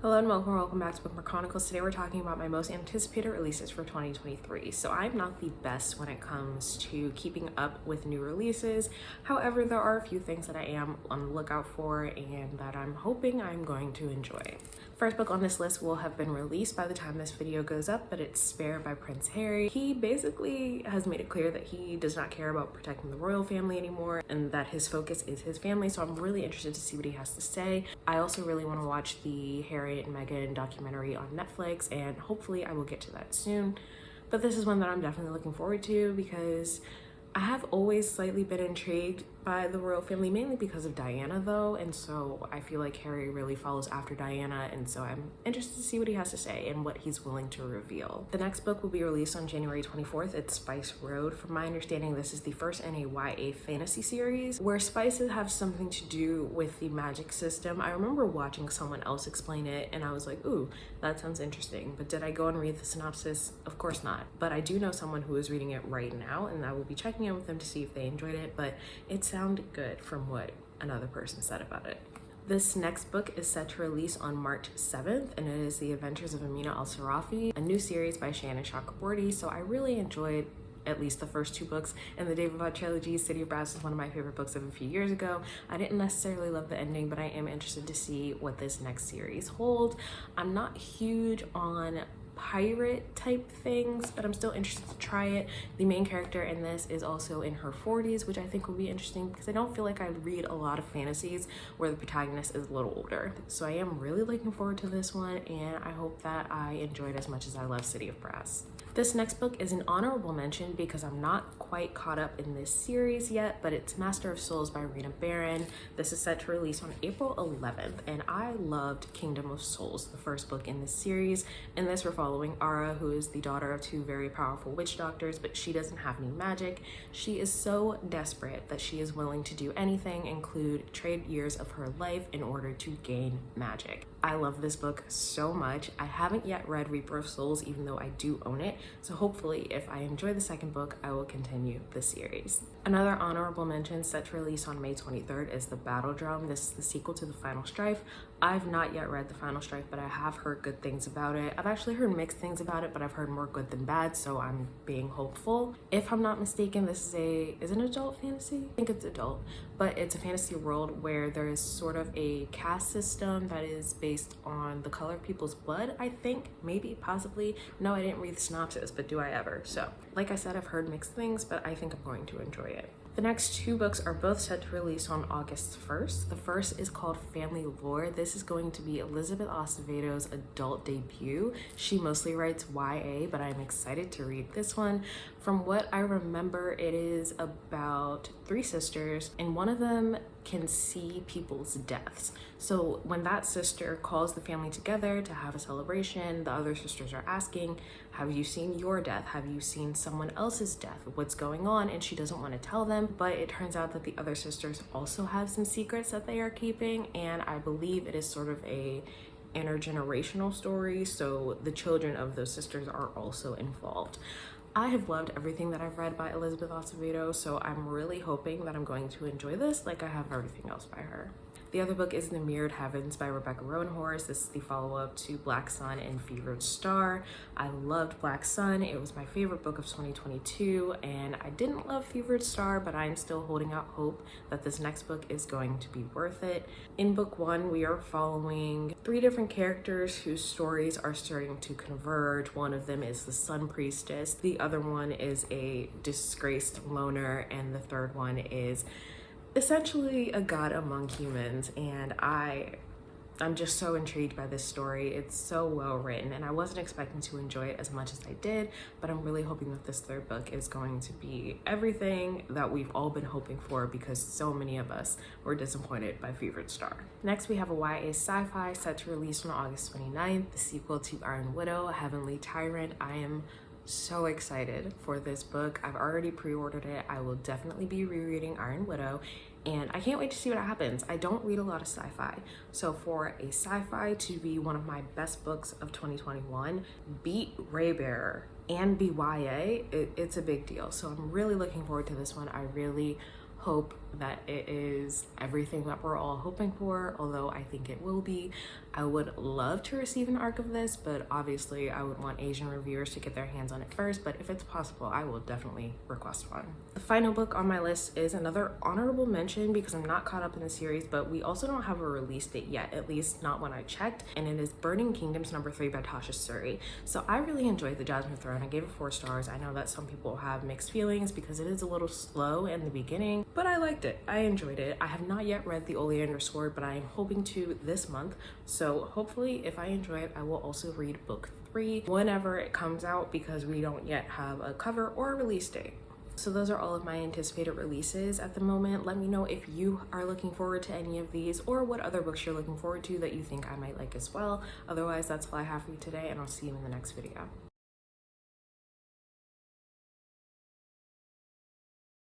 Hello and welcome back to Bookmark Chronicles. Today we're talking about my most anticipated releases for 2023. So I'm not the best when it comes to keeping up with new releases. However, there are a few things that I am on the lookout for and that I'm hoping I'm going to enjoy. First book on this list will have been released by the time this video goes up, but it's Spare by Prince Harry. He basically has made it clear that he does not care about protecting the royal family anymore and that his focus is his family, so I'm really interested to see what he has to say. I also really want to watch the Harry and Meghan documentary on Netflix, and hopefully I will get to that soon. But this is one that I'm definitely looking forward to because I have always slightly been intrigued by the royal family, mainly because of Diana though, and so I feel like Harry really follows after Diana, and so I'm interested to see what he has to say and what he's willing to reveal. The next book will be released on January 24th. It's Spice Road. From my understanding, this is the first in a YA fantasy series where spices have something to do with the magic system. I remember watching someone else explain it and I was like, ooh, that sounds interesting. But did I go and read the synopsis? Of course not. But I do know someone who is reading it right now, and I will be checking in with them to see if they enjoyed it, but it sounded good from what another person said about it. This next book is set to release on March 7th, and it is The Adventures of Amina Al-Sarafi, a new series by Shannon Chakraborty. So I really enjoyed at least the first two books in the David Vaughn trilogy. City of Brass is one of my favorite books of a few years ago. I didn't necessarily love the ending, but I am interested to see what this next series holds. I'm not huge on pirate type things, but I'm still interested to try it. The main character in this is also in her 40s, which I think will be interesting because I don't feel like I read a lot of fantasies where the protagonist is a little older. So I am really looking forward to this one, and I hope that I enjoyed as much as I love City of Brass. This next book is an honorable mention because I'm not quite caught up in this series yet, but it's Master of Souls by Rena Barron. This is set to release on April 11th, and I loved Kingdom of Souls, the first book in this series. In this, we're following Ara, who is the daughter of two very powerful witch doctors, but she doesn't have any magic. She is so desperate that she is willing to do anything, include trade years of her life in order to gain magic. I love this book so much. I haven't yet read Reaper of Souls, even though I do own it. So hopefully if I enjoy the second book, I will continue the series. Another honorable mention set to release on May 23rd is The Battle Drum. This is the sequel to The Final Strife. I've not yet read The Final Strife, but I have heard good things about it. I've actually heard mixed things about it, but I've heard more good than bad, so I'm being hopeful. If I'm not mistaken, this is an adult fantasy? I think it's adult, but it's a fantasy world where there is sort of a caste system that is based on the color of people's blood, I think, maybe, possibly. No, I didn't read the synopsis, but do I ever? So, like I said, I've heard mixed things, but I think I'm going to enjoy it. The next two books are both set to release on August 1st. The first is called Family Lore. This is going to be Elizabeth Acevedo's adult debut. She mostly writes YA, but I'm excited to read this one. From what I remember, it is about three sisters, and one of them can see people's deaths. So when that sister calls the family together to have a celebration, the other sisters are asking, have you seen your death? Have you seen someone else's death? What's going on? And she doesn't want to tell them, but it turns out that the other sisters also have some secrets that they are keeping, and I believe it is sort of a intergenerational story, so the children of those sisters are also involved. I have loved everything that I've read by Elizabeth Acevedo, so I'm really hoping that I'm going to enjoy this like I have everything else by her. The other book is The Mirrored Heavens by Rebecca Roanhorse. This is the follow-up to Black Sun and Fevered Star. I loved Black Sun. It was my favorite book of 2022, and I didn't love Fevered Star, but I'm still holding out hope that this next book is going to be worth it. In book one, we are following three different characters whose stories are starting to converge. One of them is the Sun Priestess, the other one is a disgraced loner, and the third one is essentially a god among humans, and I'm just so intrigued by this story. It's so well written, and I wasn't expecting to enjoy it as much as I did, but I'm really hoping that this third book is going to be everything that we've all been hoping for because so many of us were disappointed by Fevered Star. Next, we have a YA sci-fi set to release on August 29th, the sequel to Iron Widow, Heavenly Tyrant. I am so excited for this book. I've already pre-ordered it. I will definitely be rereading Iron Widow, and I can't wait to see what happens. I don't read a lot of sci-fi, so for a sci-fi to be one of my best books of 2021, beat Raybearer and be YA, it's a big deal. So I'm really looking forward to this one. I really hope that it is everything that we're all hoping for, although I think it will be. I would love to receive an arc of this, but obviously I would want Asian reviewers to get their hands on it first, but if it's possible, I will definitely request one. The final book on my list is another honorable mention because I'm not caught up in the series, but we also don't have a release date yet, at least not when I checked, and it is Burning Kingdoms #3 by Tasha Suri. So I really enjoyed The Jasmine Throne. I gave it 4 stars. I know that some people have mixed feelings because it is a little slow in the beginning, but I liked it. I enjoyed it. I have not yet read The Oleander Sword, but I am hoping to this month. So hopefully if I enjoy it, I will also read book 3 whenever it comes out because we don't yet have a cover or a release date. So those are all of my anticipated releases at the moment. Let me know if you are looking forward to any of these or what other books you're looking forward to that you think I might like as well. Otherwise, that's all I have for you today, and I'll see you in the next video.